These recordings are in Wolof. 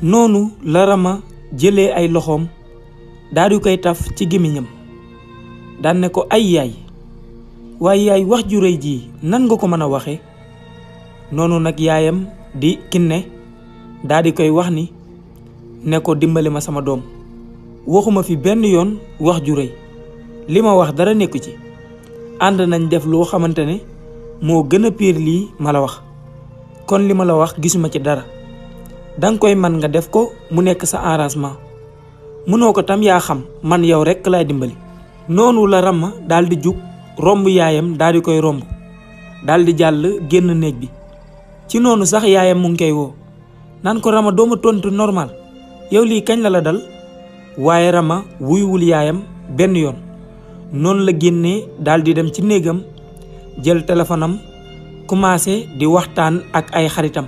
noonu la Rama jëlee ay loxoom daal di koy taf ci gémmiñam daan ne ko ay yaay waaye yaay wax ju rëy ji nan nga ko mën a waxe noonu nag yaayam di Kiné daal di koy wax ni ne ko dimbali ma sama doom waxuma fi benn yoon wax ju rëy li ma wax dara nekku ci ànd nañ def loo xamante ne moo gën a piir lii ma la wax kon li ma la wax gisuma ci dara danga koy man nga def ko mu nekk sa arrangement mënoo ko tam yaa xam man yow rekk laay dimbali noonu la Rama daal di jug romb yaayam daal di koy romb daal di jàll génn néeg bi ci noonu sax yaayam mu ngi koy woo naan ko Rama dooma tontu normal yow lii kañ la dal waaye Rama wuyuwul yaayam benn yoon noonu la génnee daal di dem ci néegam jël téléphone am commencé di waxtaan ak ay xaritam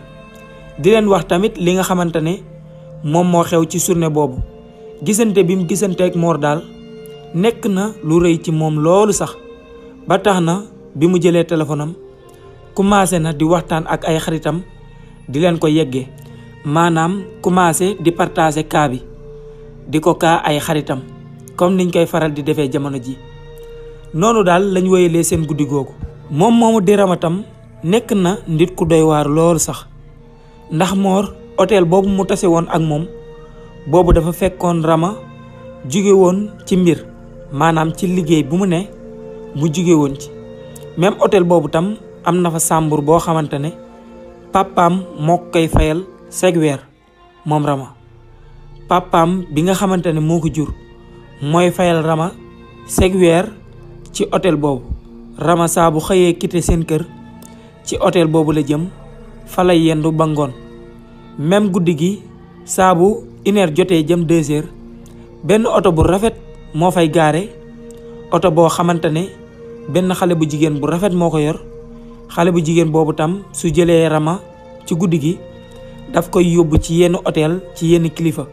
di leen wax tamit li nga xamante ne moom moo xew ci journée boobu gisante bi mu gisante ak Mor daal nekk na lu rëy ci moom loolu sax ba tax na bi mu jëlee téléphone am commencé na di waxtaan ak ay xaritam di leen ko yeggee maanaam commencé di partager kaa bi di ko kaa ay xaritam comme niñ koy faral di defee jamono ji noonu daal lañ wéyalee seen guddi googu moom moomu di Rama tam nekk na nit ku doy waar loolu sax ndax Mor hôtel boobu mu tase woon ak moom boobu dafa fekkoon Rama jóge woon ci mbir maanaam ci liggéey bu mu ne mu jóge woon ci même hôtel boobu tam am na fa sàmbur boo xamante ne papaam moo koy fayal chaque weer moom Rama papaam bi nga xamante ne moo ko jur mooy fayal Rama chaque weer ci hôtel boobu Rama saa bu xëyee quitté seen kër ci hôtel boobu la jëm fa lay yendu ba ngoon même guddi gi saa bu 1h jotee jëm 2h benn oto bu rafet moo fay gaare oto boo xamante ne benn xale bu jigéen bu rafet moo ko yor xale bu jigéen boobu tam su jëlee Rama ci guddi gi daf koy yóbbu ci yenn hôtel ci yenn kilifa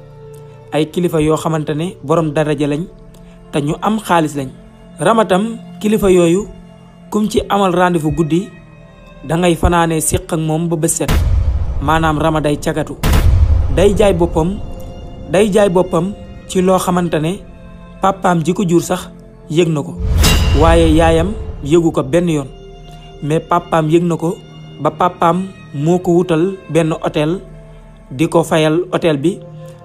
ay kilifa yoo xamante ne borom daraja lañ te ñu am xaalis lañ Rama tam kilifa yooyu kum ci amal rendez-vous guddi dangay fanaane siq ak moom ba bët set maanaam Rama day cagatu day jaay boppam ci loo xamante ne papaam ji ko jur sax yëg na ko waaye yaayam yëgu ko benn yoon mais papaam yëg na ko ba papaam moo ko wutal benn hôtel di ko fayal hôtel bi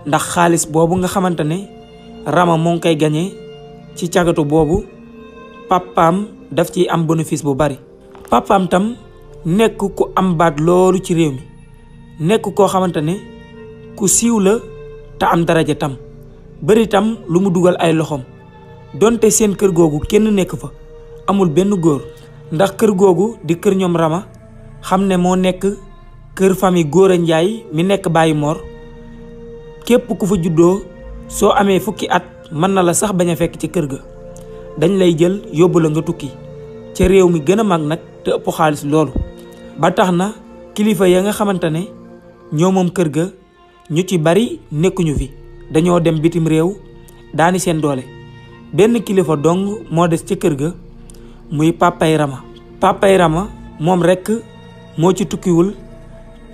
ndax xaalis boobu nga xamante ne Rama moo ngi koy gañe ci cagatu boobu papaam daf ci am bénéfice bu bari papaam tam nekk ku am baat loolu ci réew mi nekk koo xamante ne ku siiw la te am daraja tam bari tam lu mu dugal ay loxoom donte seen kër googu kenn nekk fa amul benn góor ndax kër googu di kër ñoom Rama xam ne moo nekk kër famille Góora Njaay mi nekk bàyyi Mor képp ku fa juddoo soo amee fukki at mën na la sax bañ a fekk ci kër ga dañ lay jël yóbbu la nga tukki ca réew mi gën a mag nag te ëpp xaalis loolu ba tax na kilifa ya nga xamante ne ñoo moom kër ga ñu ci bari nekkuñu fi dañoo dem bitim réew daani seen doole benn kilifa dong moo des ca kër ga muy papay Rama moom rekk moo ci tukkiwul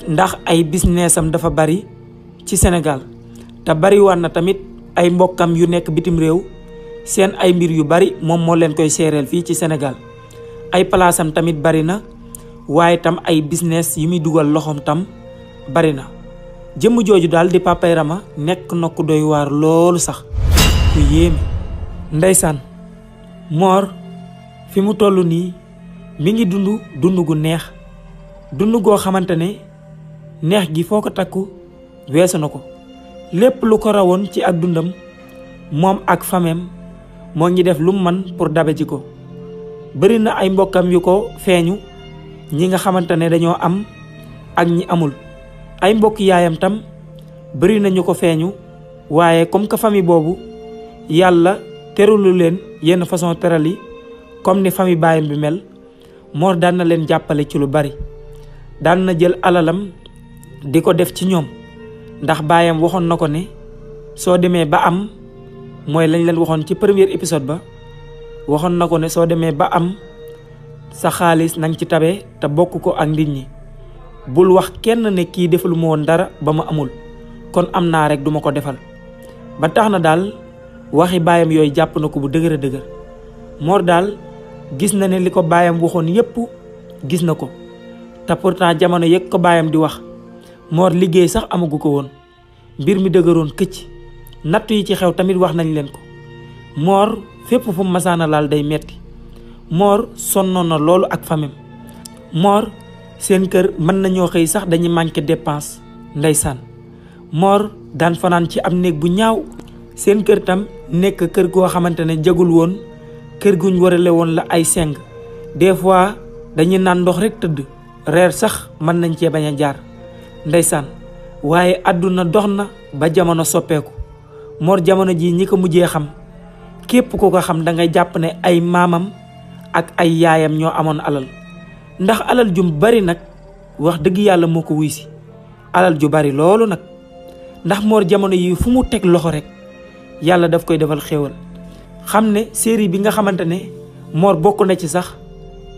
ndax ay businessam dafa bari ci Sénégal te bari waan na tamit ay mbokkam yu nekk bitim réew seen ay mbir yu bari moom moo leen koy seereel fii ci Sénégal ay palaasam tamit bari na waaye tam ay business yi muy dugal loxoom tam bari na jëmm jooju daal di papay Rama nekk na ku doy waar loolu sax ku yéeme ndeysaan Mor fi mu toll nii mi ngi dund gu neex dund goo xamante ne neex gi foo ko takku weesu na ko lépp lu ko rawoon ci ak dundam moom ak famem moo ngi def lu mu man pour dabe ji ko bari na ay mbokkam yu ko feeñu ñi nga xamante ne dañoo am ak ñi amul ay mbokk yaayam tam bari na ñu ko feeñu waaye comme que famille boobu yàlla terulu leen yenn façon teral yi comme ni famille baayam bi mel Mor daan na leen jàppale ci lu bari daan na jël alalam di ko def ci ñoom ndax baayam waxoon na ko ne soo demee ba am mooy lañ leen waxoon ci premier épisode ba waxoon na ko ne soo demee ba am sa xaalis nang ci tabe te bokk ko ak nit ñi bul wax kenn ne kii deful ma woon dara ba ma amul kon am naa rek duma ko defal. ba tax na daal waxi baayam yooyu jàpp na ko bu dëgër a dëgër. Mor daal gis na ne li ko baayam waxoon yépp gis na ko, te pourtant jamono yëg ko baayam di wax Mor liggéey sax amagu ko woon. mbir mi dëgëroon këcc, nattu yi ci xew tamit wax nañ leen ko. Mor fépp fu masaana laal day metti. Mor sonnoon na loolu ak famem. Mor seen kër mën nañoo xëy sax dañuy manqué dépense ndeysaan. Mor daan fanaan ci am néeg bu ñaaw. seen kër tam nekk kër goo xamante ne jagul woon, kër guñ warale woon la ay seng. des fois dañuy naan ndox rek tëdd, reer sax mën nañ cee bañ a jaar ndeysaan. waaye àdduna dox na ba jamono soppeeku. Mor jamono ji ñi ko mujjee xam, képp ku ko xam da ngay jàpp ne ay maamam ak ay yaayam ñoo amoon alal. ndax alal jum bari nag wax dëgg yàlla moo ko wuy si, alal ju bari loolu nag. ndax Mor jamono yi fu mu teg loxo rek yàlla daf koy defal xéewal. xam ne série bi nga xamante ne Mor bokk na ci sax,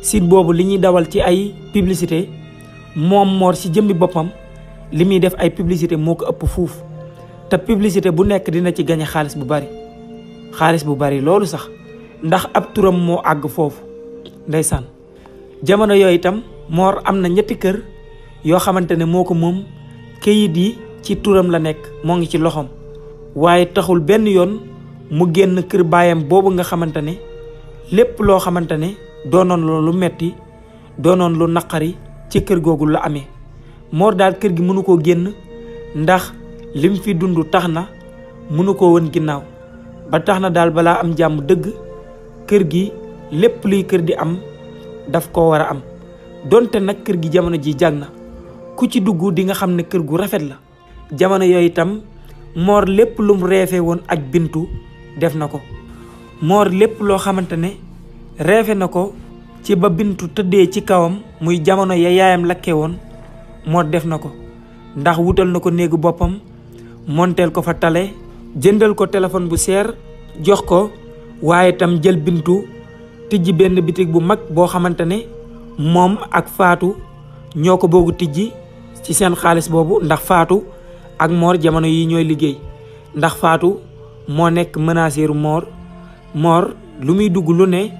site boobu li ñuy dawal ci ay publicité, moom Mor ci jëmmi boppam li muy def ay publicité moo ko ëpp fuuf. te publicité bu nekk dina ci gañe xaalis bu bari loolu sax, ndax ab turam moo àgg foofu ndeysaan. jamono yooyu itam Mor am na 3 kër yoo xamante ne moo ko moom, këyit yi ci turam la nekk, moo ngi ci loxoom. waaye taxul benn yoon mu génn kër baayam boobu nga xamante ne lépp loo xamante ne doonoon lu metti, doonoon lu naqari ci kër googu la amee. Mor daal kër gi mënu koo génn ndax lim fi dund tax na mënu ko woon ginnaaw. ba tax na daal balaa am jàmm dëgg, kër gi lépp luy kër di am daf ko war a am. donte nag kër gi jamono ji jag na, ku ci dugg di nga xam ne kër gu rafet la. jamono yooyu itam Mor lépp lum reefe woon ak Bintu def na ko. Mor lépp loo xamante ne reefe na ko ci ba Bintu tëddee ci kawam, muy jamono ya yaayam lakke woon, Mor def na ko. ndax wutal na ko néegu boppam, monteel ko fa tale, jëndal ko téléphone bu seer jox ko. waaye tam jël Bintu tijji benn bitig bu mag boo xamante ne moom ak Faatu ñoo ko boogu tijji ci seen xaalis boobu. ndax Faatu ak Mor jamono yi ñooy liggéey, ndax Faatu moo nekk menaceru Mor. Mor lu muy dugg lu ne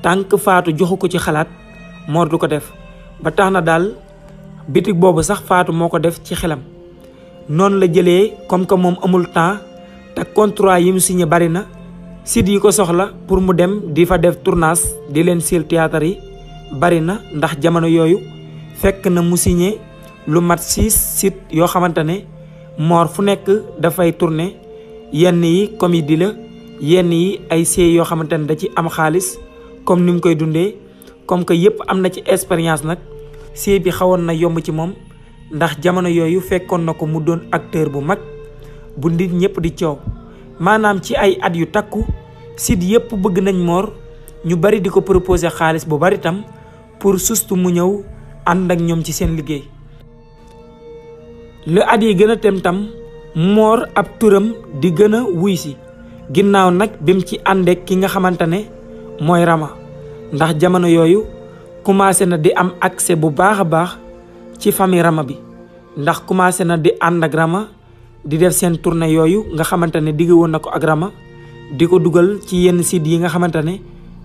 tànk Faatu joxu ko ci xalaat, Mor du ko def. ba tax na daal bitig boobu sax Faatu moo ko def ci xelam. noonu la jëlee comme que moom amul temps te contrat yi mu signé bari na, site yi ko soxla pour mu dem di fa def tournage di leen sil théâtre yi bari na. ndax jamono yooyu fekk na mu signé lu mat 6 sites yoo xamante ne Mor fu nekk dafay tourné. yenn yi comédie la, yenn yi ay série yoo xamante ne da ci am xaalis comme ni mu koy dundee. comme que yépp am na ci expérience nag, série bi xawoon na yomb ci moom. ndax jamono yooyu fekkoon na ko mu doon acteur bu mag bu nit ñëpp di coow. maanaam ci ay at yu takku site yépp bëgg nañ Mor, ñu bari di ko proposer xaalis bu bari tam pour sustu mu ñëw ànd ak ñoom ci seen liggéey. lu at yi gën a tem tam Mor ab turam di gën a wuy si, ginnaaw nag bim ci àndeek ki nga xamante ne mooy Rama. ndax jamono yooyu commencé na di am accès bu baax a baax ci famille Rama bi. ndax commencé na di ànd ak Rama di def seen tournée yooyu nga xamante ne digg woon na ko ak Rama, di ko dugal ci yenn site yi nga xamante ne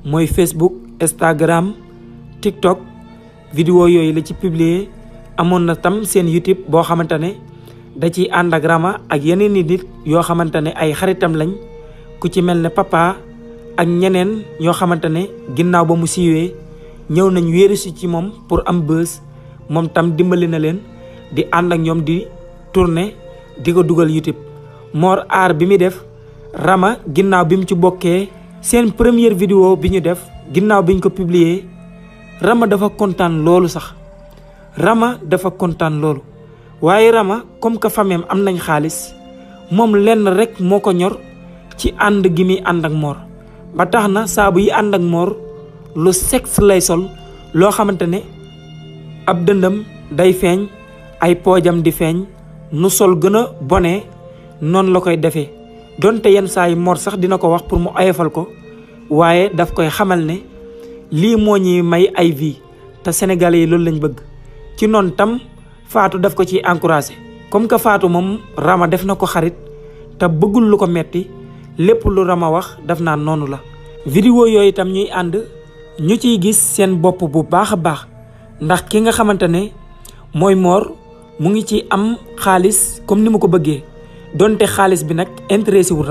mooy Facebook, Instagram, TikTok. vidéo yooyu la ci publier. amoon na tam seen YouTube boo xamante ne da ciy ànd ak Rama ak yeneen nit yoo xamante ne ay xaritam lañ, ku ci mel ne Papa ak ñeneen ñoo xamante ne ginnaaw ba mu siiwee ñëw nañ wéeru si ci moom pour am buzz. moom tam dimbali na leen di ànd ak ñoom di tourner di ko dugal YouTube. Mor aar bi muy def, Rama ginnaaw bi mu ci bokkee seen première vidéo bi ñu def, ginnaaw bi ñu ko publier, Rama dafa kontaan loolu sax. Rama dafa kontaan loolu. waaye Rama comme que famem am nañ xaalis, moom lenn rek moo ko ñor ci ànd gi muy ànd ak Mor. ba tax na saabu yi ànd ak Mor lu sexe lay sol, loo xamante ne ab dëndam day feeñ, ay poojam di feeñ, nu sol gën a bone noonu la koy defee. donte yenn saa yi Mor sax dina ko wax pour mu oyofal ko, waaye daf koy xamal ne lii moo ñuy may ay vie te sénégalais yi loolu lañ bëgg. ci noonu tam Faatu daf ko ciy encouragé comme que Fatou moom Rama def na ko xarit te bëggul lu ko metti lépp lu Rama wax daf naan noonu la. vidéo yooyu itam ñuy ànd ñu ciy gis seen bopp bu baax a baax ndax ki nga xamante ne mooy Mor mu ngi ci am xaalis comme ni mu ko bëggee donte xaalis bi nag intéressé wul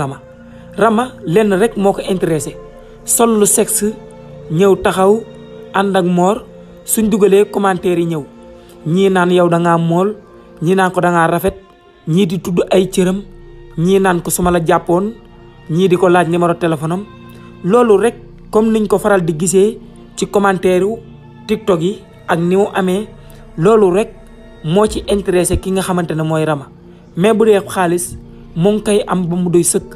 Rama lenn rek moo ko intéressé sol lu sexe ñëw taxaw ànd ak Mor suñ dugalee commentaire yi ñëw ñii naan yow da ngaa mool ñii naan ko da ngaa rafet ñii di tudd ay cëram ñii naan ko suma la jàppoon ñii di ko laaj numéro téléphone am loolu rek comme niñ ko faral di gisee ci commentaire yu TikTok yi ak ni mu amee loolu rek moo ci intéressé ki nga xamante ne mooy Rama mais bu dee xaalis mu ngi koy am ba mu doy sëkk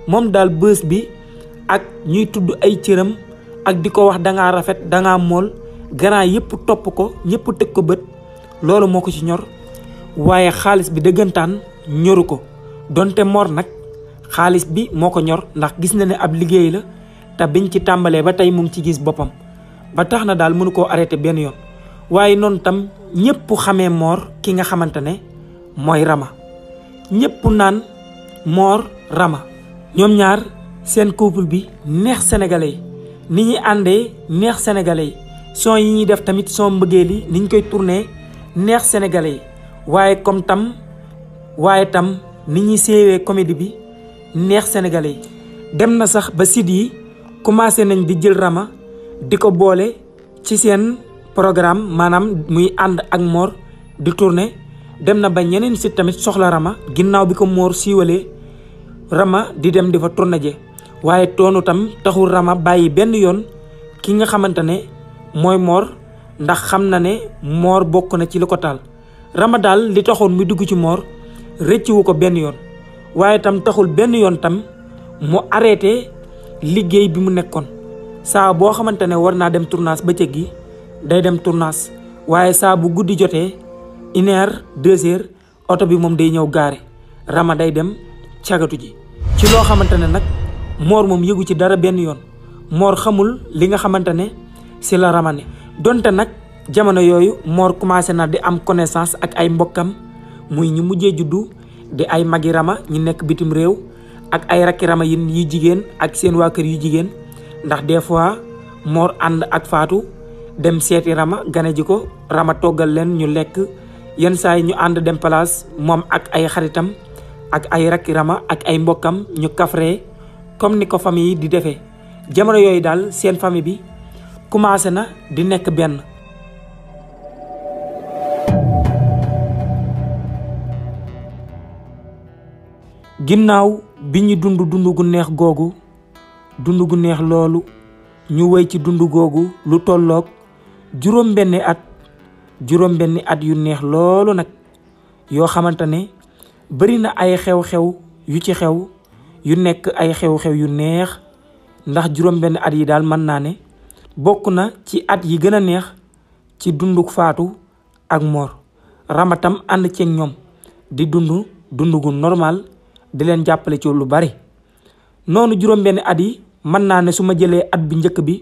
moom daal bës bi ak ñuy tudd ay cëram ak di ko wax dangaa rafet dangaa mool grand yëpp topp ko ñëpp teg ko bët loolu moo ko ci ñor waaye xaalis bi dëggantaan ñoru ko donte Mor nag xaalis bi moo ko ñor ndax gis na ne ab liggéey la te biñ ci tàmbalee ba tey mu ngi ci gis boppam ba tax na daal mënu koo arrêté benn yoon waaye noonu tam ñëpp xamee Mor ki nga xamante ne mooy Rama ñëpp naan Mor Rama ñoom ñaar seen couple bi neex sénégalais yi ni ñuy àndee neex sénégalais yi son yi ñuy def tamit son mbëggeel yi ni ñu koy tourné neex sénégalais yi waaye tam ni ñuy séewee comédie bi neex sénégalais yi dem na sax ba site yi commencé nañ di jël Rama di ko boole ci seen programme maanaam muy ànd ak Mor di tourné dem na ba ñeneen site tamit soxla Rama ginnaaw bi ko Mor siiwalee Rama di dem di fa tourné je waaye toonu tam taxul Rama bàyyi benn yoon ki nga xamante ne mooy Mor ndax xam na ne Mor bokk na ci li ko taal Rama daal li taxoon muy dugg ci Mor rëcciwu ko benn yoon waaye tam taxul benn yoon tam mu arrêté liggéey bi mu nekkoon saa boo xamante ne war naa dem tournage bëccëg gi day dem tournage waaye saa bu guddi jotee 1h 2h oto bi moom day ñëw gaare Rama day dem cagatu ji ci loo xamante ne nag Mor moom yëgu ci dara benn yoon Mor xamul li nga xamante ne si la Rama ne donte nag jamono yooyu Mor commencé na di am connaissance ak ay mbokkam muy ñu mujjee juddu di ay magi Rama ñi nekk bitim réew ak ay rakki Rama yu jigéen ak seen waa kër yu jigéen ndax des fois Mor ànd ak Fatou dem seeti Rama gane ji ko Rama toggal leen ñu lekk yenn saa yi ñu ànd dem place moom ak ay xaritam ak ay rakki Rama ak ay mbokkam ñu kafree comme ni ko famille yi di defee jamono yooyu daal seen famille bi commencé na di nekk benn. ginnaaw bi ñu dund gu neex googu dund gu neex loolu ñu wéy ci dund googu lu tolloog juróom-benni at yu neex loolu nag yoo xamante ne bari na ay xew-xew yu ci xew yu nekk ay xew-xew yu neex ndax juróom-benni at yi daal mën naa ne bokk na ci at yi gën a neex ci dunduk Fatou ak Mor Rama tam ànd ceeg ñoom di dund gu normal di leen jàppale ci lu bari noonu juróom-benni at yi mën naa ne su ma jëlee at bi njëkk bi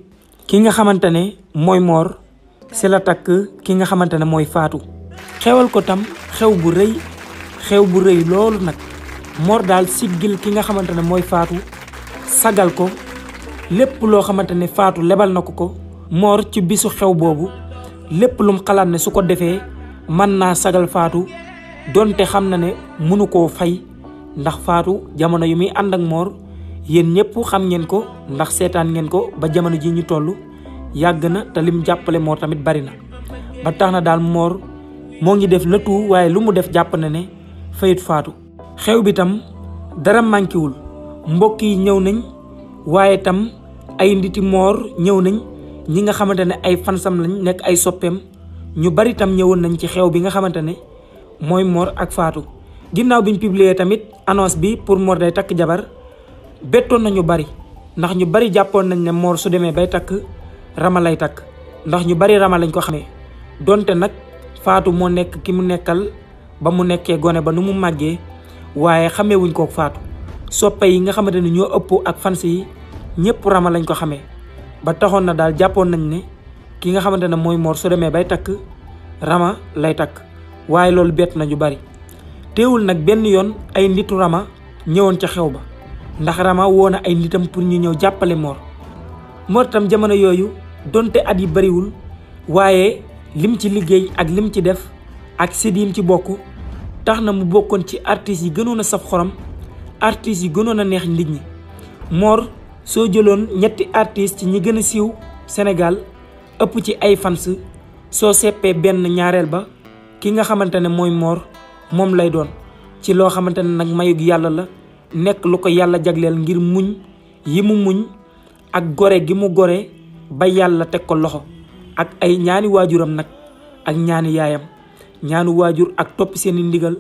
ki nga xamante ne mooy Mor si la takk ki nga xamante ne mooy Fatou xewal ko tam xew bu rëy loolu nag Mor daal siggil ki nga xamante ne mooy Fatou sagal ko lépp loo xamante ne Fatou lebal na ko Mor ci bisu xew boobu lépp lum xalaat ne su ko defee mën naa sagal Fatou donte xam na ne mënu koo fay ndax Fatou jamono yu muy ànd ak Mor yéen ñëpp xam ngeen ko ndax seetaan ngeen ko ba jamono ji ñu toll yàgg na te lim jàppale Mor tamit bari na ba tax na daal Mor moo ngi def le tout waaye lu mu def jàpp na ne fayit Fatou xew bi tam dara manquéwul mbokk yi ñëw nañ waaye tam ay nditi Mor ñëw nañ ñi nga xamante ne ay fansam lañ nekk ay soppeem ñu bari tam ñëwoon nañ ci xew bi nga xamante ne mooy Mor ak Fatou ginnaaw biñ publier tamit annonce bi pour Mor day takk jabar bettoon nañu bari ndax ñu bari jàppoon nañ ne Mor su demee bay takk Rama lay takk ndax ñu bari Rama lañ ko xamee donte nag Fatou moo nekk ki mu nekkal ba mu nekkee gone ba nu mu màggee waaye xamee wuñ kook Fatou soppe yi nga xamante ne ñoo ëpp ak fans yi ñëpp Rama lañ ko xamee ba taxoon na daal jàppoon nañ ne ki nga xamante ne mooy Mor su demee bay takk Rama lay takk waaye loolu bett na ñu bari teewul nag benn yoon ay nitu Rama ñëwoon ca xew ba ndax Rama woo na ay nitam pour ñu ñëw jàppale Mor tam jamono yooyu donte at yi bariwul waaye lim ci liggéey ak lim ci def ak sédd yim ci bokk tax na mu bokkoon ci artistes yi gënoon a saf xorom artistes yi gënoon a neex nit ñi. Mor soo jëloon ñetti artistes ci ñi gën a siiw Sénégal ëpp ci ay fans soo seppee benn ñaareel ba ki nga xamante ne mooy Mor moom lay doon ci loo xamante ne nag mayug yàlla la nekk lu ko yàlla jagleel ngir muñ yi mu muñ ak gore gi mu gore ba yàlla teg ko loxo ak ay ñaani waajuram nag ak ñaani yaayam ñaanu waajur ak topp seeni ndigal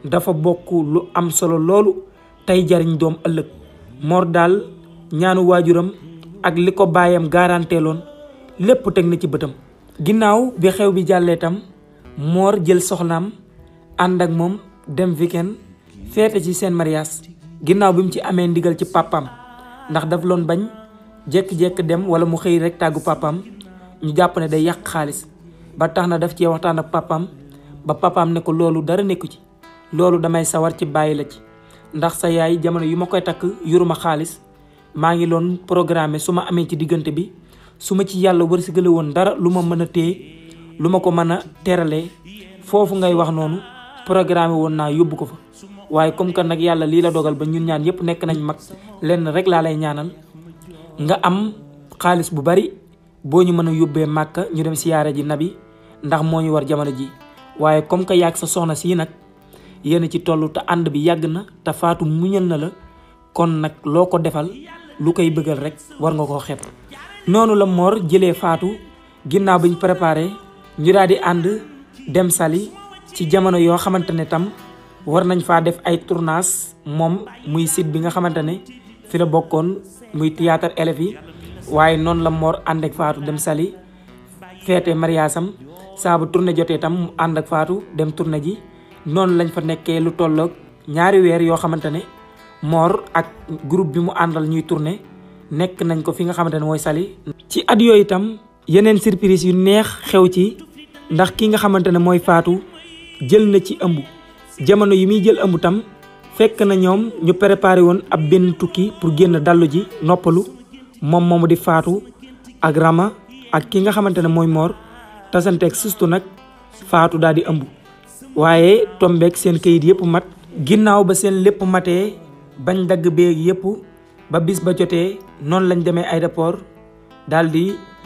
dafa bokk lu am solo loolu tey jariñ doom ëllëg. Mor daal ñaanu waajuram ak li ko baayam garanteeloon lépp teg na ci bëtam. ginnaaw bi xew bi jàllee tam Mor jël soxnaam ànd ak moom dem weekend feete ci seen mariage ginnaaw bi mu ci amee ndigal ci papaam ndax daf loon bañ jékki-jékki dem wala mu xëy rek tàggu papaam ñu jàpp ne day yàq xaalis ba tax na daf cee waxtaan ak papaam ba papaam ne ko loolu dara nekku ci loolu damay sawar ci bàyyi la ci ndax sa yaay jamono yu ma koy takk yoruma xaalis maa ngi loon programme su ma amee ci diggante bi su ma ci yàlla wërsëgale woon dara lu ma mën a téye lu ma ko mën a teralee foofu ngay wax noonu programme woon naa yóbbu ko fa waaye comme que nag yàlla lii la dogal ba ñun ñaan yépp nekk nañ mag lenn rek laa lay ñaanal nga am xaalis bu bari boo ñu mën a yóbbee màkka ñu dem siyaare ji nabi ndax moo ñu war jamono ji waaye comme que yàgg sa soxna sii nag yéen ci toll te ànd bi yàgg na te faatu muñal na la kon nag loo ko defal lu koy bëggal rek war nga koo xeeb. noonu la Mor jëlee faatu ginnaaw bi ñu préparé ñu daal di ànd dem Saly ci jamono yoo xamante ne tam war nañ faa def ay tournage moom muy site bi nga xamante ne fi la bokkoon muy théâtre élèves yi waaye noonu la Mor ànd ak faatu dem Saly feete mariasam saa bu tournée jotee tam mu ànd ak faatu dem tournée ji noonu lañ fa nekkee lu tolloog ñaari weer yoo xamante ne Mor ak groupe bi mu àndal ñuy tournée nekk nañ ko fi nga xamante ne mooy Saly. ci at yooyu itam yeneen surprise yu neex xew ci ndax ki nga xamante ne mooy faatu jël na ci ëmb jamono yi muy jël ëmb tam fekk na ñoom ñu préparé woon ab benn tukki pour génn dallu ji noppalu moom moomu di faatu ak Rama ak ki nga xamante ne mooy Mor tasanteeg sustu nag faatu daal di ëmb waaye tombeek seen kayit yëpp mat ginnaaw ba seen lépp matee bañ dagg beeg yëpp ba bis ba jotee noonu lañ demee aéroport daal di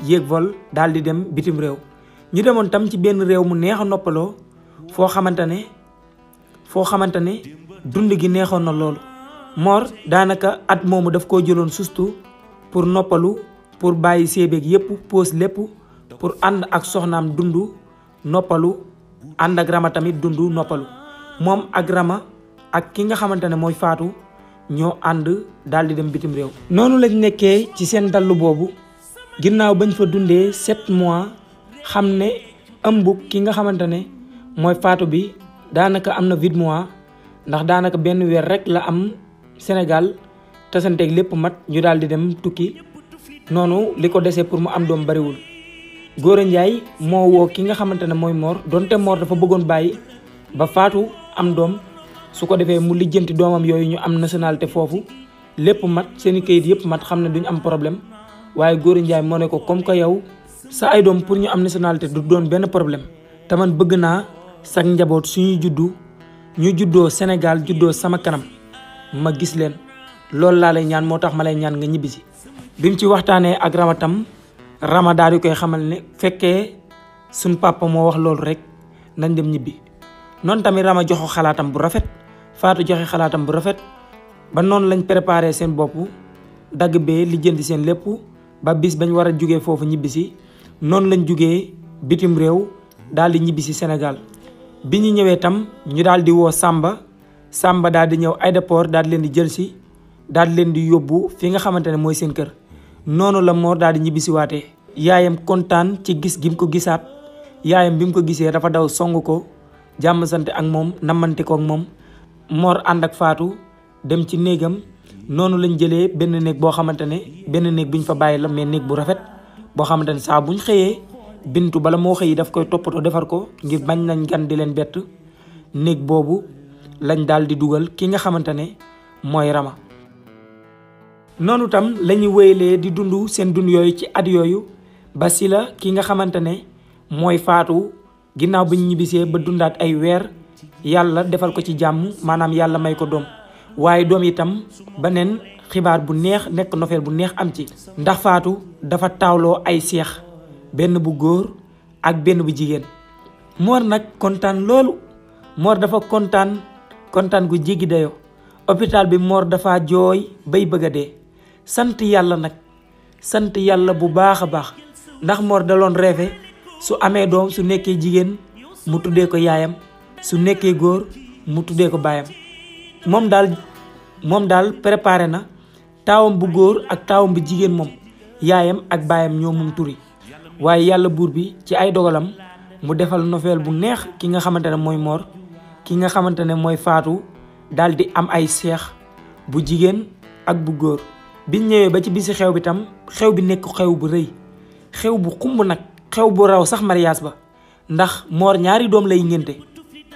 yéeg vol daal di dem bitim réew ñu demoon tam ci benn réew mu neex a noppaloo foo xamante ne dund gi neexoon na loolu. Mor daanaka at moomu daf koo jëloon sustu pour noppalu pour bàyyi séebeeg yëpp pause lépp pour ànd ak soxnaam dund noppalu ànd ak Rama tamit dund noppalu moom ak Rama ak ki nga xamante ne mooy faatu ñoo ànd daal di dem bitim réew. noonu lañ nekkee ci seen dallu boobu ginnaaw bañ fa dundee 7 mois xam ne ëmb ki nga xamante ne mooy faatu bi daanaka am na 8 mois ndax daanaka benn weer rek la am Sénégal tasanteeg lépp mat ñu daal di dem tukki noonu li ko desee pour mu am doom bariwul. Gora Ndiaye moo woo ki nga xamante ne mooy Mor donte Mor dafa bëggoon bàyyi ba faatu am doom su ko defee mu lijjanti doomam yooyu ñu am nationalité foofu lépp mat seeni kayit yëpp mat xam ne duñu am problème waaye Gora Ndiaye moo ne ko comme que yow sa ay doom pour ñu am nationalité du doon benn problème te man bëgg naa sax njaboot suñuy juddu ñu juddoo Sénégal juddoo sama kanam ma gis leen loolu laa lay ñaan moo tax ma lay ñaan nga ñibbisi. bi mu ci waxtaanee ak Rama tam Rama daal di koy xamal ne fekkee suñ papa moo wax loolu rek nañ dem ñibbi noonu tamit Rama joxo xalaatam bu rafet faatu joxe xalaatam bu rafet ba noonu lañ préparé seen bopp dagg bee lijjanti seen lépp ba bis bañ war a jugee foofu ñibbisi noonu lañ jugee bitim réew daal di ñibbisi Sénégal. bi ñu ñëwee tam ñu daal di woo Samba daal di ñëw aéroport daal di leen di jël si daal di leen di yóbbu fi nga xamante ne mooy seen kër noonu la Mor daal di ñibbisi waatee. yaayam kontaan ci gis gi mu ko gisaat yaayam bi mu ko gisee dafa daw song ko jàmm sante ak moom nammante ko ak moom Mor ànd ak faatu dem ci néegam noonu lañ jëlee benn néeg boo xamante ne benn néeg bu ñu fa bàyyi la mais néeg bu rafet boo xamante ne saa buñ xëyee bintu bala moo xëy daf koy toppatoo defar ko ngir bañ nañ gan di leen bett néeg boobu lañ daal di dugal ki nga xamante ne mooy Rama. noonu tam lañu wéyalee di dund seen dund yooyu ci at yooyu ba Sila ki nga xamante ne mooy Faatu ginnaaw bi ñu ñibbisee ba dundaat ay weer yàlla defal ko ci jàmm, maanaam yàlla may ko doom. waaye doom itam beneen xibaar bu neex nekk nouvelle bu neex am ci, ndax Faatu dafa taawloo ay seex, benn bu góor ak benn bu jigéen. Mor nag kontaan loolu. Mor dafa kontaan gu jéggi dayoo. hôpital bi Mor dafa jooy bay bëgg a dee. sant yàlla nag, sant yàlla bu baax a baax, ndax Mor daloon rêvé su amee doom su nekkee jigéen mu tuddee ko yaayam, su nekkee góor mu tuddee ko baayam. moom daal préparé na taawam bu góor ak taawam bu jigéen moom yaayam ak baayam ñoo moom turi. waaye yàlla buur bi ci ay dogalam mu defal nouvelle bu neex ki nga xamante ne mooy Mor, ki nga xamante ne mooy Faatu daal di am ay seex bu jigéen ak bu góor. biñ ñëwee ba ci bisi xew bi tam xew bi nekk xew bu rëy, xew bu xumb nag, xew bu raw sax mariage ba, ndax Mor ñaari doom lay ngénte.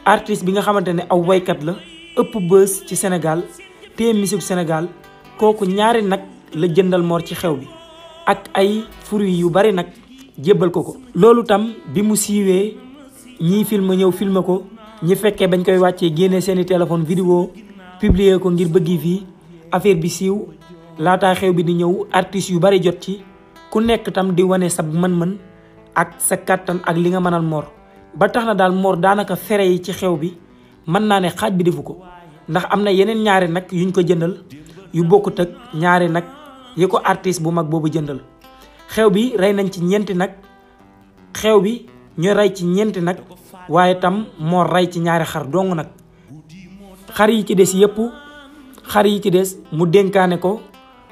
artiste bi nga xamante ne aw waykat la ëpp bës ci Sénégal te musique Sénégal, kooku ñaari nag la jëndal Mor ci xew bi ak ay fruits yu bari nag jébbal ko. loolu tam bi mu siiwee ñii film ñëw filmer ko, ñi fekkee bañ koy wàccee génnee seeni téléphone vidéo publier ko ngir bëggi fii affaire bi siiw. laataa xew bi di ñëw artistes yu bari jot ci, ku nekk tam di wane sa mën-mën ak sa kàttan ak li nga mënal Mor. ba tax na daal Mor daanaka fere yi ci xew bi mën naa ne xaaj bi defu ko, ndax am na yeneen ñaari nag yuñ ko jëndal yu bokkut ak ñaari nag yi ko artiste bu mag boobu jëndal. xew bi rey nañ ci ñeenti nag, xew bi ñu rey ci ñeenti nag, waaye tam Mor rey ci ñaari xar dong nag. xar yi ci des mu dénkaane ko.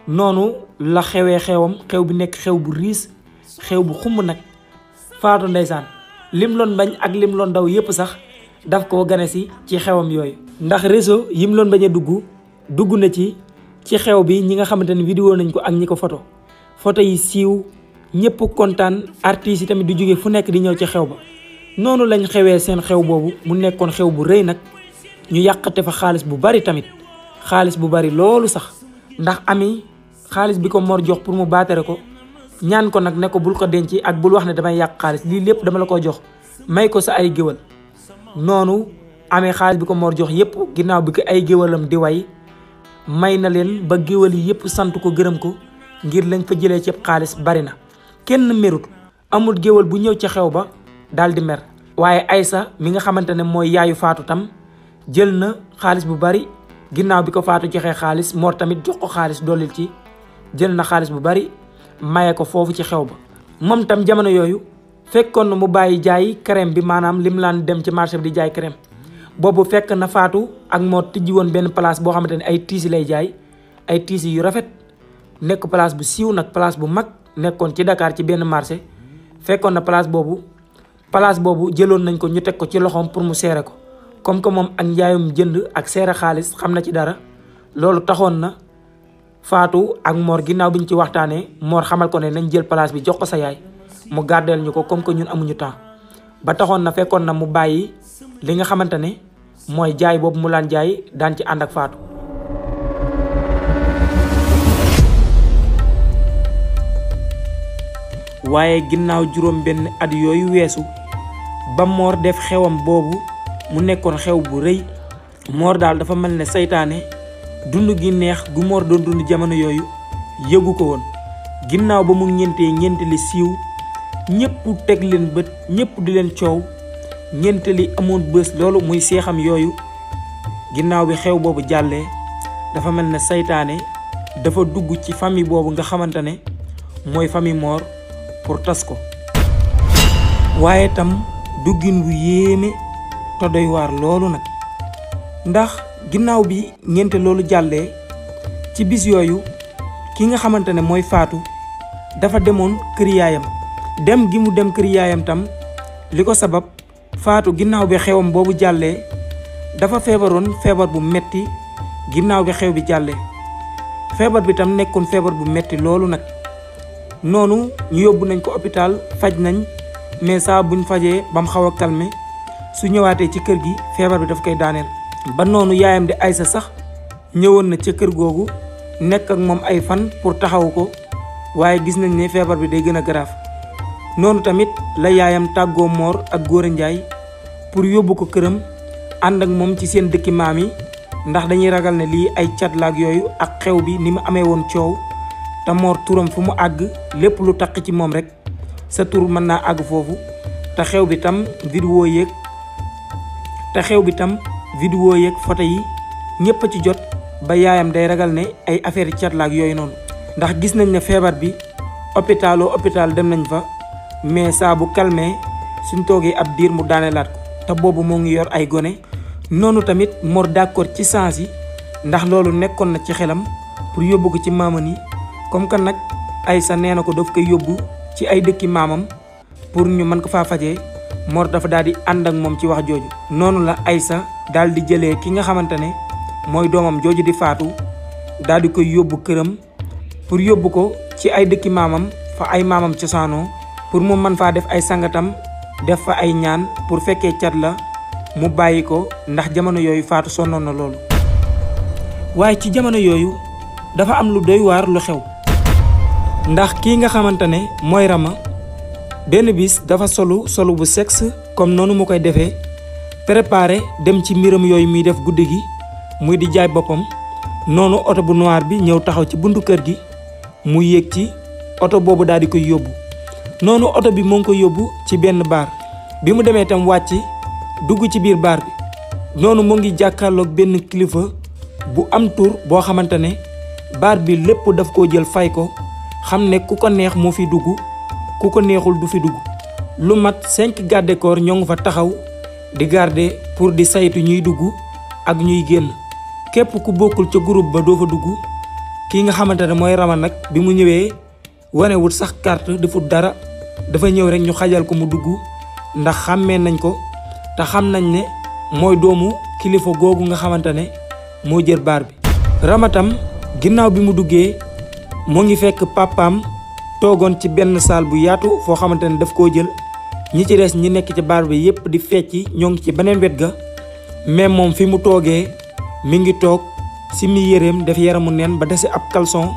noonu la xewee xewam, xew bi nekk xew bu riis, xew bu xumb nag. Faatu ndeysaan lim loon bañ ak lim loon daw yépp sax daf koo gane si ci xewam yooyu, ndax réseau yim loon bañ a dugg na ci xew bi. ñi nga xamante ne vidéo nañ ko ak ñi ko photo yi siiw, ñëpp kontaan, artistes yi tamit di jóge fu nekk di ñëw ci xew ba. noonu lañ xewee seen xew boobu mu nekkoon xew bu rëy nag. ñu yàqate fa xaalis bu bari tamit, xaalis bu bari loolu sax, ndax Ami xaalis bi ko Mor jox pour mu baatare ko, ñaan ko nag ne ko bul ko denc ak bul wax ne damay yàq xaalis, lii lépp dama la ko jox may ko sa ay géwal. noonu amee xaalis bi ko Mor jox yépp, ginnaaw bi ko ay géwalam di way may na leen ba géwal yi yépp sant ko gërëm ko, ngir lañ fa jëlee ci xaalis bari na. kenn merut, amul géwal bu ñëw ca xew ba daal di mer. waaye Aysa mi nga xamante ne mooy yaayu Faatu tam jël na xaalis bu bari. ginnaaw bi ko Faatu joxee xaalis, Mor tamit jox ko xaalis dollil ci, jël na xaalis bu bari maye ko foofu ci xew ba. moom tam jamono yooyu fekkoon na mu bàyyi jaay crème bi, maanaam lim laan dem ci marché bi di jaay crème. boobu fekk na Faatu ak Mor tijji woon benn place boo xamante ne ay tiisi lay jaay, ay tiisi yu rafet, nekk place bu siiw nag, place bu mag nekkoon ci Dakar ci benn marché. fekkoon na place boobu jëloon nañ ko ñu teg ko ci loxoom pour mu seere ko. comme que moom ak njaayum jënd ak seere xaalis xam na ci dara, loolu taxoon na Faatu ak Mor ginnaaw bi ñu ci waxtaanee, Mor xamal ko ne nañ jël place bi jox ko sa yaay mu gardeel ñu ko comme que ñun amuñu temps. ba taxoon na fekkoon na mu bàyyi li nga xamante ne mooy jaay boobu mu laan jaay, daan ci ànd ak Faatu. waaye ginnaaw juróom benn at yooyu weesu ba Mor def xewam boobu mu nekkoon xew bu rëy, Mor daal dafa mel ne saytaane dund gi neex gu Mor doon dund jamono yooyu yëgu ko woon. ginnaaw ba mu ñeente li siiw, ñëpp teg leen bët, ñëpp di leen coow, ñeente li amoon bës loolu muy seexam yooyu. ginnaaw bi xew boobu jàllee dafa mel ne saytaane dafa dugg ci famille boobu nga xamante ne mooy famille Mor pour tas ko. waaye tam duggin wu yéeme te doy waar loolu nag, ndax ginnaaw bi ngénte loolu jàllee ci bis yooyu ki nga xamante ne mooy Faatu dafa demoon kër yaayam. dem gi mu dem kër yaayam tam li ko sabab, Faatu ginnaaw bi xewam boobu jàllee dafa feebaroon feebar bu metti. ginnaaw bi xew bi jàllee feebar bi tam nekkoon feebar bu metti loolu nag. noonu ñu yóbbu nañ ko hôpital, faj nañ, mais saa buñ fajee bam xaw a calmé, su ñëwaatee ci kër gi feebar bi daf koy daaneel. ba noonu yaayam di Aysa sax ñëwoon na ca kër googu nekk ak moom ay fan pour taxawu ko waaye gis nañ ne feebar bi day gën a grave. noonu tamit la yaayam tàggoo Mor ak Góora Njaay pour yóbbu ko këram ànd ak moom ci seen dëkki maam yi ndax dañuy ragal ne lii ay catlaak yooyu ak xew bi ni mu amee woon coow te Mor turam fu mu àgg lépp lu taq ci moom rek sa tur mën naa àgg foofu te xew bi tam vidéo yeeg photo yi ñëpp a ci jot ba yaayam day ragal ne ay affaire catlaak yooyu noonu ndax gis nañ ne feebar bi hôpital dem nañ fa mais saa bu calmé suñ toogee ab diir mu daaneelaat ko te boobu moo ngi yor ay gone. noonu tamit Mor d'accord ci sens yi ndax loolu nekkoon na ci xelam pour yóbbu ko ci maamam yi comme que nag Aysa nee na ko daf koy yóbbu ci ay dëkki maamam pour ñu mën ko faa fajee Mor dafa daal di ànd ak moom ci wax jooju. noonu la Aysa daal di jëlee ki nga xamante ne mooy doomam jooju di faatu daal di koy yóbbu këram pour yóbbu ko ci ay dëkki maamam fa ay maamam cosaanoo pour mu mën faa def ay sangatam def fa ay ñaan pour fekkee cat la mu bàyyi ko ndax jamono yooyu faatu sonnoon na loolu. waaye ci jamono yooyu dafa am lu doy waar lu xew ndax kii nga xamante ne mooy Rama benn bis dafa solu bu sexe comme noonu mu koy defee préparé dem ci mbiram yooyu muy def guddi gi muy di jaay boppam. noonu oto bu noir bi ñëw taxaw ci buntu kër gi mu yéeg ci oto boobu daal di koy yóbbu. noonu oto bi moo ngi ko yóbbu ci benn baar bi mu demee tam wàcc dugg ci biir baar bi noonu mu ngi jàkkaarloog benn kilifa bu am tur boo xamante ne baar bi lépp daf koo jël fay ko xam ne ku ko neex moo fi dugg ku ko neexul du fi dugg. lu mat 5 garde corps ñoo ngi fa taxaw di garder pour di saytu ñuy dugg ak ñuy génn képp ku bokkul ca groupe ba doo fa dugg. kii nga xamante ne mooy Rama nag bi mu ñëwee wanewul sax carte defut dara dafa ñëw rek ñu xajal ko mu dugg ndax xàmmee nañ ko te xam nañ ne mooy doomu kilifa googu nga xamante ne moo jël baar bi. Rama tam ginnaaw bi mu duggee moo ngi fekk papaam toogoon ci benn saal bu yaatu foo xamante ne daf koo jël ñi ci des ñi nekk ci baar bi yépp di fecci ñoo ngi ci beneen wet ga mais moom fi mu toogee mi ngi toog si mi yéreem def yaramu neen ba dese ab caleçon.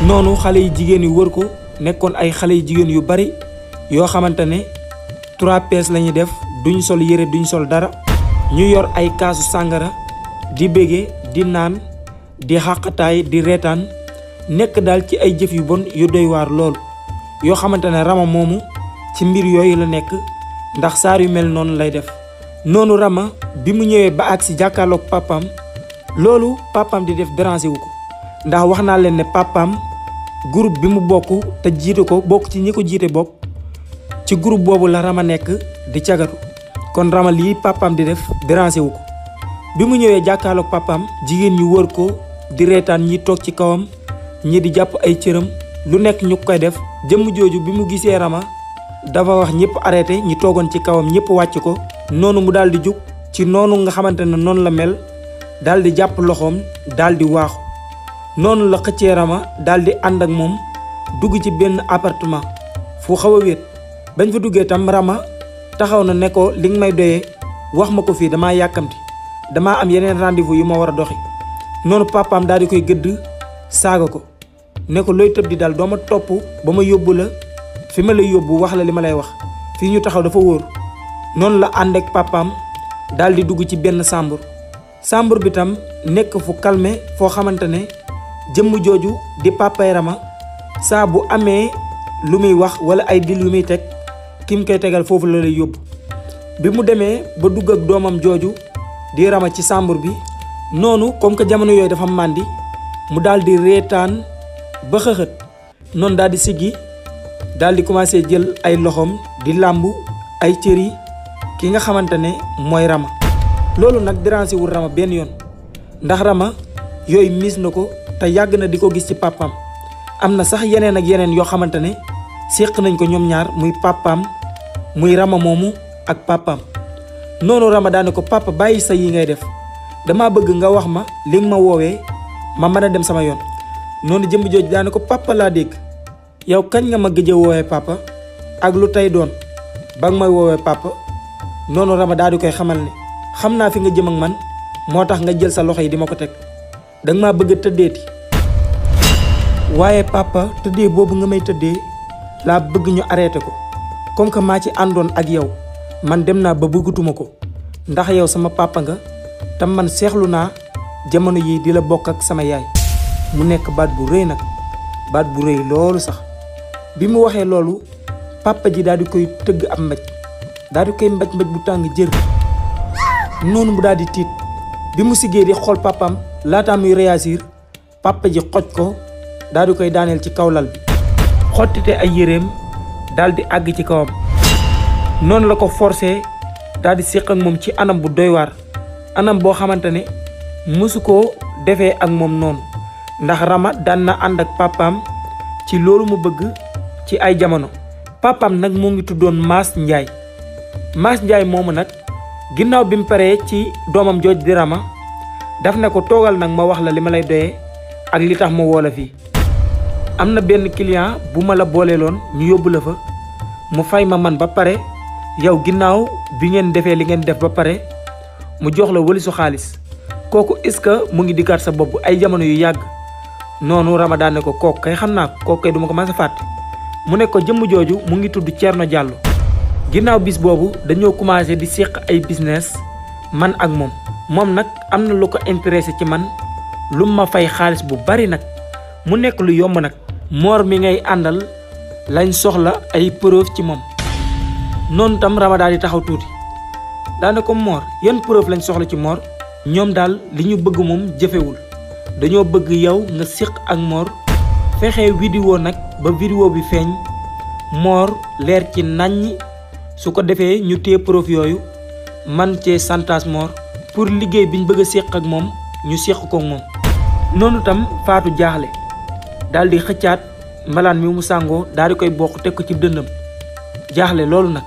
noonu xale yi jigéen yu wër ko nekkoon ay xale yu jigéen yu bari yoo xamante ne 3 pièces la ñuy def duñ sol yére duñ sol dara ñu yor ay kaasu sàngara di bége di naan di xàqataay di reetaan nekk daal ci ay jëf yu bon yu doy waar loolu yoo xamante ne Rama moomu ci mbir yooyu la nekk ndax saar yu mel noonu lay def. noonu Rama bi mu ñëwee ba agsi jàkkaarloog papaam loolu papaam di def déranger wu ko ndax wax naa leen ne papaam groupe bi mu bokk te jiite ko bokk ci ñi ko jiite bokk ci groupe boobu la Rama nekk di cagatu kon Rama lii papaam di def déranger wu ko. bi mu ñëwee jàkkaarloog papaam jigéen ñu wër ko di reetaan ñi toog ci kawam ñi di jàpp ay cëram lu nekk ñu koy def. jëmm jooju bi mu gisee Rama dafa wax ñëpp arrêté ñi toogoon ci kawam ñëpp wàcc ko. noonu mu daal di jug ci noonu nga xamante ne noonu la mel daal di jàpp loxoom daal di waaxu noonu la xëccee Rama daal di ànd ak moom dugg ci benn appartement fu xaw a wéet. bañ fa duggee tam Rama taxaw na ne ko li nga may doyee wax ma ko fii damaa yàkkamti damaa am yeneen rendez-vous yu ma war a doxi. noonu papaam daal di koy gëdd saaga ko ne ko looy tëb di daal doo ma topp ba ma yóbbu la fi ma lay yóbbu wax la li ma lay wax fii ñu taxaw dafa wóor. noonu la ànd ak papaam daal di dugg ci benn chambre bi tam nekk fu calme foo xamante ne jëmm jooju di papay Rama saa bu amee lu muy wax wala ay dil yu muy teg ki mu koy tegal foofu la lay yóbbu. bi mu demee ba dugg ak doomam jooju di Rama ci chambre bi noonu comme que jamono yooyu dafa màndi mu daal di reetaan ba xëxët noonu daal di siggi daal di commencé jël ay loxoom di làmbu ay cër yi ki nga xamante ne mooy Rama. loolu nag déranger wul Rama benn yoon ndax Rama yooyu miis na ko te yàgg na di ko gis ci papaam. am na sax yeneen ak yeneen yoo xamante ne séq nañ ko ñoom ñaar muy papaam muy Rama moomu ak papaam. noonu Rama daane ko papa bàyyi sa yi ngay def dama bëgg nga wax ma li nga ma woowee ma mën a dem sama yoon. noonu jëmb jooju daane ko papa laa dégg yow kañ nga ma gëj a woowee papa ak lu tey doon ba nga may woowee papa. noonu Rama daal di koy xamal ne xam naa fi nga jëm ak man moo tax nga jël sa loxo yi di ma ko teg danga maa bëgg a tëddeeti. waaye papa tëddee boobu nga may tëddee laa bëgg ñu arrêté ko comme que maa ci àndoon ak yow man dem naa ba bëggatuma ko ndax yow sama papa nga tam man seexlu naa jamono yi di la bokk ak sama yaay. mu nekk baat bu rëy nag baat bu rëy loolu sax bi mu waxee loolu papa ji daal di koy tëgg ab mbéj daal di koy mbéj bu tàng jër noonu mu daal di tiit bi mu siggee di xool papaam laataa muy réagir papa ji xoj ko daal di koy daaneel ci kaw lal bi xottite ay yéreem daal di àgg ci kawam noonu la ko forcé daal di séq ak moom ci anam bu doy waar anam boo xamante ne mësu koo defee ak moom noonu ndax Rama daan na ànd ak papaam ci loolu mu bëgg ci ay jamono. papaam nag moo ngi tuddoon Mass Ndiaye moomu nag ginnaaw bi mu paree ci doomam jooj di Rama daf ne ko toogal nag ma wax la li ma lay doyee ak li tax ma woo la fii. am na benn client bu ma la booleeloon ñu yóbbu la fa mu fay ma man ba pare yow ginnaaw bi ngeen defee li ngeen def ba pare mu jox la walisu xaalis kooku est-ce que mu ngi dikkaat sa bopp ay jamono yu yàgg. noonu Ramadan ne ko kooku kay xam naa kooku kay duma ko mës a fàtte mu ne ko jëmm jooju mu ngi tudd Thierno Diallo. ginnaaw bis boobu dañoo commencé di séq ay business man ak moom nag am na lu ko intéressé ci man lu ma fay xaalis bu bari nag mu nekk lu yomb nag. Mor mi ngay àndal lañ soxla ay preuve ci moom noonu tam Ramadan di taxaw tuuti daane ko Mor yan preuve lañ soxla ci Mor. ñoom daal li ñu bëgg moom jëfewul dañoo bëgg yow nga séq ak Mor fexe vidéo nag ba vidéo bi feeñ Mor leer ci naññ su ko defee ñu téye preuve yooyu man cee santaas Mor pour liggéey biñ bëgg a séq ak moom ñu séq ko moom. noonu tam Faatu jaaxle daal di xëccaat mbalaan mi mu sàngoo daal di koy bokk teg ko ci dënnam jaaxle loolu nag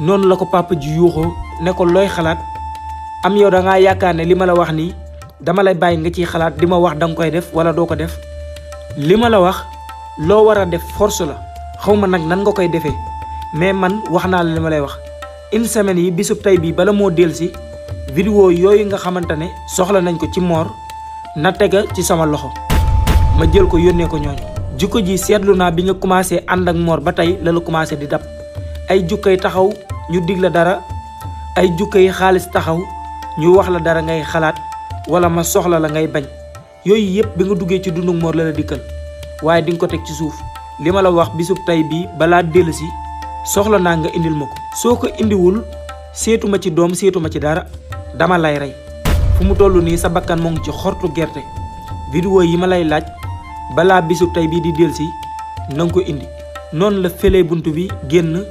noonu la ko papa ji yuuxoo ne ko looy xalaat am yow da ngaa yaakaar ne li ma la wax nii dama lay bàyyi nga ciy xalaat di ma wax da nga koy def wala doo ko def li ma la wax loo war a def force la xaw ma nag nan nga koy defee mais man wax naa la li ma lay wax une semaine yi bisub tey bii bala moo dellusi vidéo yooyu nga xamante ne soxla nañ ko ci Mor na tega ci sama loxo ma jël ko yónnee ko ñooñu. jukko ji seetlu naa bi nga commencé ànd ak Mor ba tey la commencé di dab ay jukkay taxaw ñu dig la dara ay jukkay xaalis taxaw ñu wax la dara ngay xalaat wala ma soxla la ngay bañ yooyu yëpp bi nga duggee ci dundu Mor la dikkal waaye di nga ko teg ci suuf li ma la wax bisub tey bii balaa dellusi soxla naa nga indil ma ko. soo ko indiwul seetuma ci doom seetuma ci dara dama lay rey fu mu toll nii sa bakkan moo ngi ci xortu gerte. vidéo yi ma lay laaj balaa bisub tey bii di dellusi na nga ko indi. noonu la fëlee bunt bi génn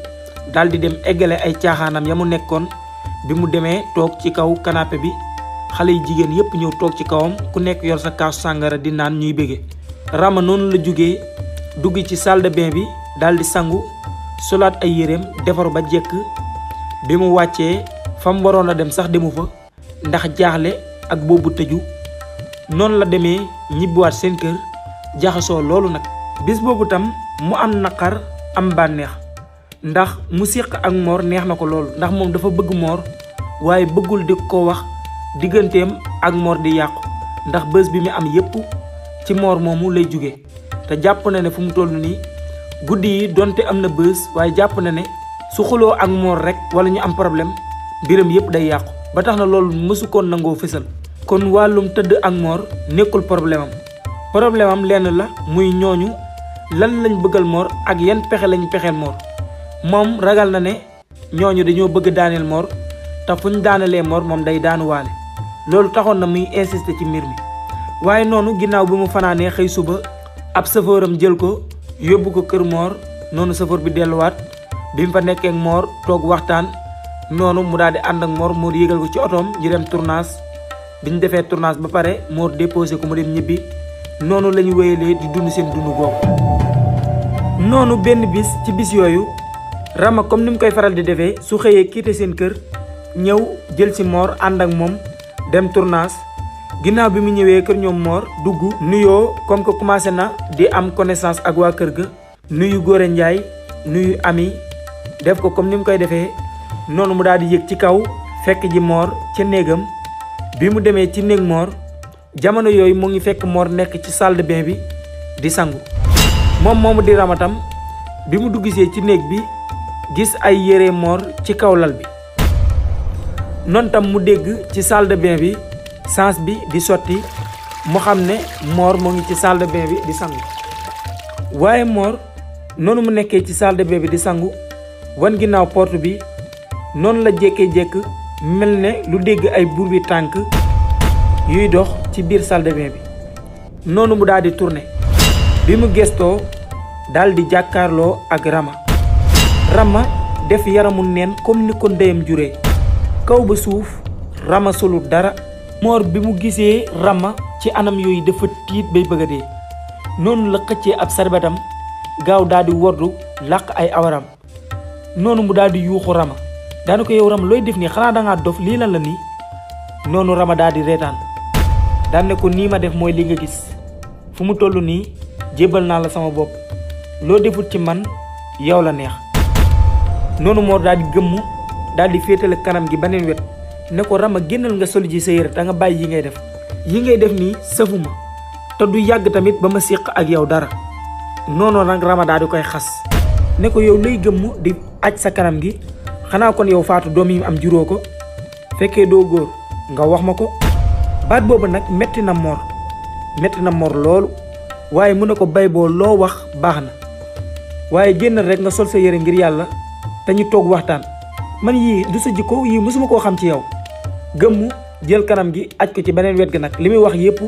daal di dem eggale ay caaxaanam ya mu nekkoon. bi mu demee toog ci kaw canapé bi xale yu jigéen yépp ñëw toog ci kawam ku nekk yor sa kaasu sàngara di naan ñuy bége. Rama noonu la jógee dugg ci salle de bain bi daal di sangu solaat ay yéreem defaru ba jekk bi mu wàccee fa mu waroon a dem sax demu fa ndax jaaxle ak boobu tëju. noonu la demee ñibbiwaat seen kër jaxasoo loolu nag. bis boobu tam mu am naqar am bànneex ndax mu séq ak Mor neex na ko loolu ndax moom dafa bëgg Mor waaye bëggul di ko wax digganteem ak Mor di yàqu ndax bés bi mu am yépp ci Mor moomu lay jóge te jàpp na ne fu mu toll nii guddi yi donte am na bés waaye jàpp na ne su xuloo ak Mor rek wala ñu am problème mbiram yépp day yàqu ba tax na loolu mësu koon nangoo fësal. kon wàllum tëdd ak Mor nekkul problème am lenn la muy ñooñu lan lañ bëggal Mor ak yan pexe lañ pexeel Mor. moom ragal na ne ñooñu dañoo bëgg daaneel Mor te fuñ daanelee Mor moom day daanuwaale loolu taxoon na muy insister ci mbir mi. waaye noonu ginnaaw bi mu fanaanee xëy suba ab safooram jël ko yóbbu ko kër Mor noonu safoor bi delluwaat bi mu fa nekkee ak Mor toog waxtaan noonu mu daal di ànd ak Mor yégal ko ci otoom ñu dem tournage. bi ñu defee tournage ba pare Mor déposé ko mu dem ñibbi noonu la ñu wéyalee di dund seen dund boobu. noonu benn bis ci bis yooyu Rama comme ni mu koy faral di defee su xëyee kiite seen kër ñëw jël ci Mor ànd ak moom dem tournage. ginnaaw bi mu ñëwee kër ñoom Mor dugg nuyoo comme que commencé na di am connaissance ak waa kër ga nuyu Góore Njaay nuyu Ami def ko comme ni mu koy defee noonu mu daal di yëg ci kaw fekk ji Mor ca néegam bi mu demee ci néeg Mor jamono yooyu mu ngi fekk Mor nekk ci salle de bain bi di sangu moom moomu di Rama tam bi mu duggisee ci néeg bi gis ay yére Mor ci kaw lal bi noonu tam mu dégg ci salle de bain bi sens bi di sotti mu xam ne Mor moo ngi ci salle de bain bi di sangu waaye Mor noonu mu nekkee ci salle de bain bi di sangu wan ginnaaw porte bi noonu la jékkee-jékk mel ne lu dégg ay buur bi tànk yuy dox ci biir salle de bain bi noonu mu daal di tourné bi mu gestoo daal di jàkkaarloo ak Rama def yaramu neen comme ni ko ndeyam juree kaw ba suuf Rama solu dara Mor bi mu gisee Rama ci anam yooyu dafa tiit bay bëgg a dee noonu la xëccee ab sarbetam gaaw daal di wordu làq ay awaram noonu mu daal di yuuxu Rama daana ko yow Rama looy def nii xanaa dangaa dof lii lan la nii noonu Rama daal di reetaan daan ne ko nii ma def mooy li nga gis fu mu toll nii jébbal naa la sama bopp loo defut ci man yow la neex noonu Mor daal di gëmm daal di féetale kanam gi beneen wet ne ko Rama génnal nga soli ji sa yére da nga bàyyi yi ngay def nii safuma te du yàgg tamit ba ma séq ak yow dara noonu nag Rama daal di koy xas ne ko yow lay gëmm di aj sa kanam gi xanaa kon yow Faatu doom yi am juróo ko fekkee doo góor nga wax ma ko baat boobu nag metti na Mor loolu waaye mu ne ko bay boo loo wax baax na waaye génnal rek nga sol sa yére ngir yàlla te ñu toog waxtaan man yii du sa jikko yii mësuma koo xam ci yow gëmmu jël kanam gi aj ko ci beneen wet gi nag li muy wax yépp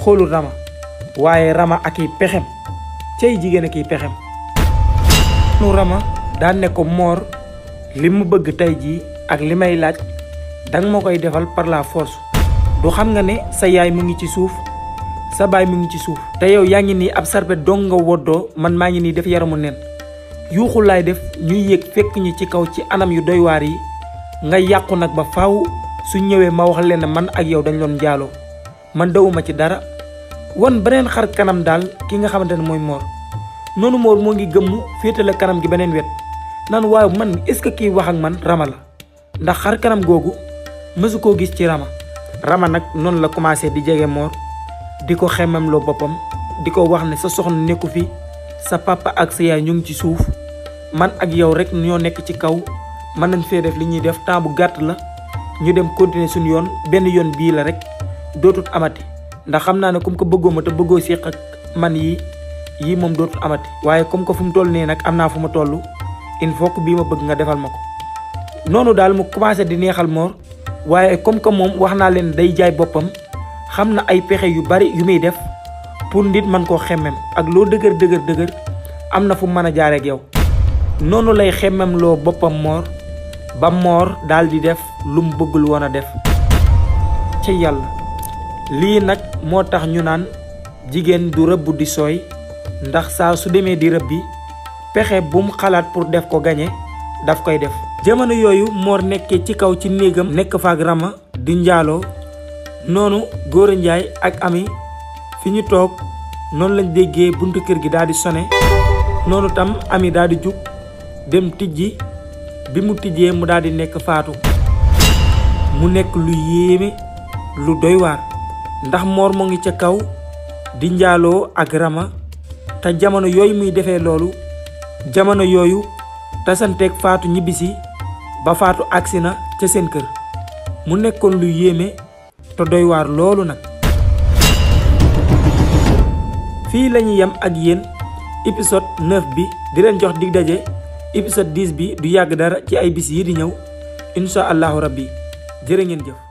xoolul Rama waaye Rama ak i pexem cay jigéen ak i pexem nu Rama daan ne ko Mor li mu bëgg tey jii ak li may laaj danga ma koy defal par la force du xam nga ne sa yaay mu ngi ci suuf sa baay mu ngi ci suuf te yow yaa ngi nii ab sarbet dong nga woddoo man maa ngi nii def yaramu nen yuuxu laay def ñuy yéeg fekk ñi ci kaw ci anam yu doy waar yi nga yàqu nag ba faaw su ñëwee ma wax leen ne man ak yow dañ doon njaaloo man dawuma ci dara wan beneen xar kanam daal ki nga xamante ne mooy Mor noonu Mor moo ngi gëmm féetale kanam gi beneen wet naan waaw man est-ce que kii wax ak man Rama la ndax xar kanam googu mësu koo gis ci Rama nag noonu la commencé di jege Mor di ko xemmem loo boppam di ko wax ne sa soxna nekku fi sa papa ak sa yaay ñu ngi ci suuf man ak yow rek ñoo nekk ci kaw mën nañ fee def li ñuy def temps bu gàtt la ñu dem continuer suñu yoon benn yoon bii la rek dootut amati ndax xam naa ne comme que bëggoo ma te bëggoo séq ak man yii moom dootut amati waaye comme que fu mu toll nii nag am naa fu ma toll il faut que bii ma bëgg nga defal ma ko noonu daal mu commencé di neexal Mor waaye comme que moom wax naa leen day jaay boppam xam na ay pexe yu bari yu muy def pour nit man koo xemmem ak loo dëgër am na fu mën a jaareeg yow noonu lay xemmem loo boppam Mor ba Mor daal di def lu mu bëggul woon a def ca yàlla lii nag moo tax ñu naan jigéen du rëbb di sooy ndax saa su demee di rëbbi pexe bu mu xalaat pour def ko gañe daf koy def jamono yooyu Mor nekkee ci kaw ci néegam nekk faak Rama di njaaloo noonu Góora Njaay ak Ami fi ñu toog noonu lañ déggee buntu kër gi daal di sone noonu tam Ami daal di jug dem tijji bi mu tijjee mu daal di nekk Faatu mu nekk lu yéeme lu doy waar ndax Mor moo ngi ca kaw di njaaloo ak Rama te jamono yooyu muy defee loolu jamono yooyu tasanteeg Faatu ñibbisi ba Faatu agsi na ca seen kër mu nekkoon lu yéeme te doy waar loolu nag fii lañuy yem ak yéen épisode 9 bi di leen jox dig daje épisode 10 bi du yàgg dara ci ay bis yi di ñëw incha allahu rabbi jërë ngeen jëf